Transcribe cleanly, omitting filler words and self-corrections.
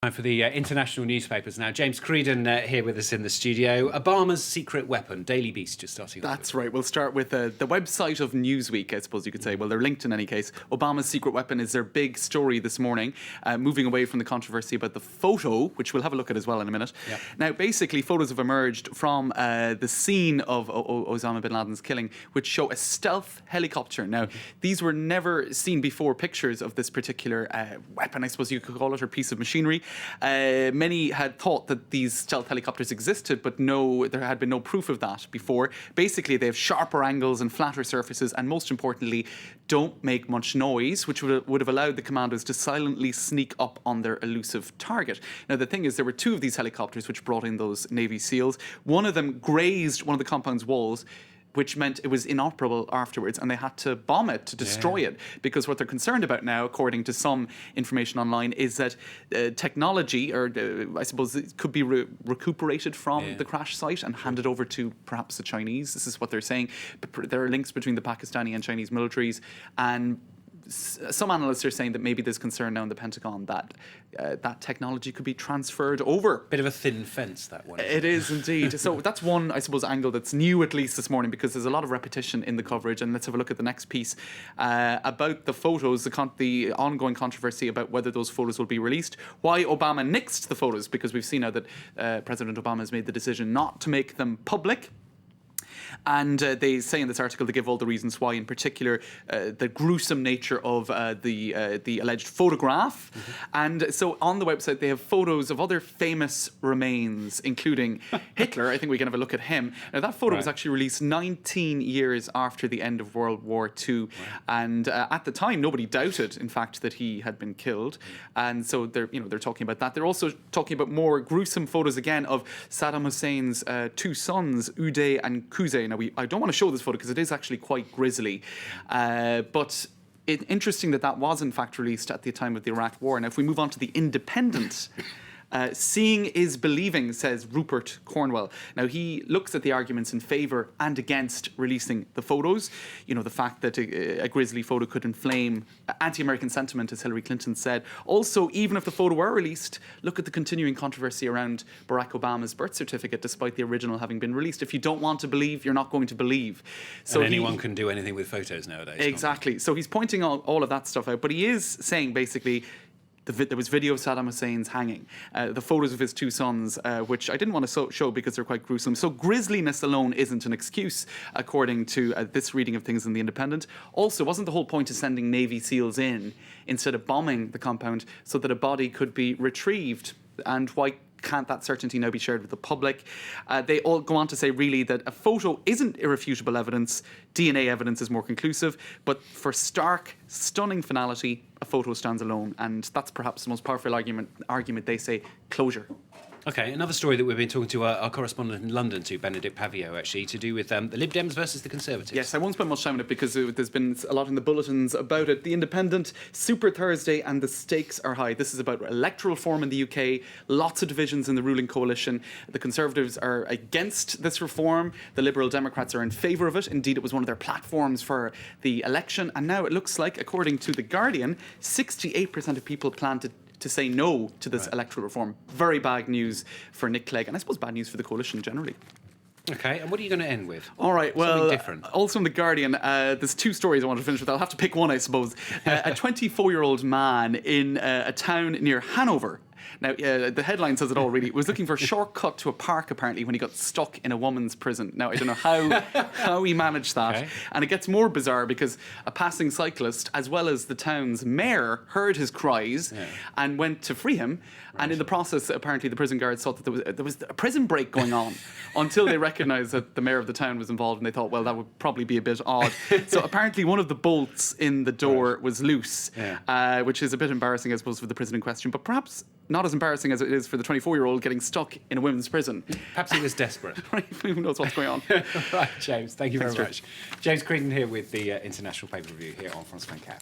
Time for the international newspapers now. James Creedon here with us in the studio. Obama's secret weapon, Daily Beast, just starting off. That's right. We'll start with the website of Newsweek, I suppose you could say. Well, they're linked in any case. Obama's secret weapon is their big story this morning, moving away from the controversy about the photo, which we'll have a look at as well in a minute. Yep. Now, basically, photos have emerged from the scene of Osama bin Laden's killing, which show a stealth helicopter. Now, these were never seen before pictures of this particular weapon, I suppose you could call it, or piece of machinery. Many had thought that these stealth helicopters existed, but no, there had been no proof of that before. Basically, they have sharper angles and flatter surfaces, and most importantly, don't make much noise, which would have allowed the commandos to silently sneak up on their elusive target. Now, the thing is, there were two of these helicopters which brought in those Navy SEALs. One of them grazed one of the compound's walls, which meant it was inoperable afterwards, and they had to bomb it to destroy it, because what they're concerned about now, according to some information online, is that technology, or I suppose it could be recuperated from the crash site and handed over to perhaps the Chinese. This is what they're saying. There are links between the Pakistani and Chinese militaries, and some analysts are saying that maybe there's concern now in the Pentagon that that technology could be transferred over. Bit of a thin fence, that one. It is indeed. So that's one, I suppose, angle that's new at least this morning, because there's a lot of repetition in the coverage. And let's have a look at the next piece about the photos, the ongoing controversy about whether those photos will be released, why Obama nixed the photos, because we've seen now that President Obama has made the decision not to make them public. And they say in this article, they give all the reasons why, in particular, the gruesome nature of the alleged photograph. And so on the website, they have photos of other famous remains, including Hitler. I think we can have a look at him. Now, that photo was actually released 19 years after the end of World War II. And at the time, nobody doubted, in fact, that he had been killed. And so they're talking about that. They're also talking about more gruesome photos again of Saddam Hussein's two sons, Uday and Qusay. Now, I don't want to show this photo because it is actually quite grisly, but it's interesting that was in fact released at the time of the Iraq War. Now, if we move on to the Independent, seeing is believing, says Rupert Cornwell. Now, he looks at the arguments in favour and against releasing the photos. You know, the fact that a grisly photo could inflame anti-American sentiment, as Hillary Clinton said. Also, even if the photo were released, look at the continuing controversy around Barack Obama's birth certificate, despite the original having been released. If you don't want to believe, you're not going to believe. So and anyone can do anything with photos nowadays. Exactly. So he's pointing all of that stuff out. But he is saying, basically, there was video of Saddam Hussein's hanging, the photos of his two sons, which I didn't want to show because they're quite gruesome. So grisliness alone isn't an excuse, according to this reading of things in The Independent. Also, wasn't the whole point of sending Navy SEALs in instead of bombing the compound so that a body could be retrieved? And why can't that certainty now be shared with the public? They all go on to say, really, that a photo isn't irrefutable evidence. DNA evidence is more conclusive. But for stark, stunning finality, a photo stands alone. And that's perhaps the most powerful argument they say, closure. OK, another story that we've been talking to our correspondent in London, to Benedict Pavio, actually, to do with the Lib Dems versus the Conservatives. Yes, I won't spend much time on it because there's been a lot in the bulletins about it. The Independent, Super Thursday, and the stakes are high. This is about electoral reform in the UK, lots of divisions in the ruling coalition. The Conservatives are against this reform. The Liberal Democrats are in favour of it. Indeed, it was one of their platforms for the election. And now it looks like, according to The Guardian, 68% of people plan to say no to this electoral reform. Very bad news for Nick Clegg, and I suppose bad news for the coalition generally. OK, and what are you going to end with? All right, well, something different. Also in The Guardian, there's two stories I want to finish with. I'll have to pick one, I suppose. A 24-year-old man in a town near Hanover. Now, the headline says it all, really. He was looking for a shortcut to a park, apparently, when he got stuck in a woman's prison. Now, I don't know how he managed that. Okay. And it ggets more bizarre because a passing cyclist, as well as the town's mayor, heard his cries and went to free him. Right. And in the process, apparently, the prison guards thought that there was a prison break going on until they recognised that the mayor of the town was involved, and they thought, well, that would probably be a bit odd. So apparently one of the bolts in the door was loose, which is a bit embarrassing, I suppose, for the prison in question, but perhaps not as embarrassing as it is for the 24-year-old getting stuck in a women's prison. Perhaps he was desperate. Right, who knows what's going on. Right, James, thank you very much. James Creedon here with the International Paper Review here on France 24.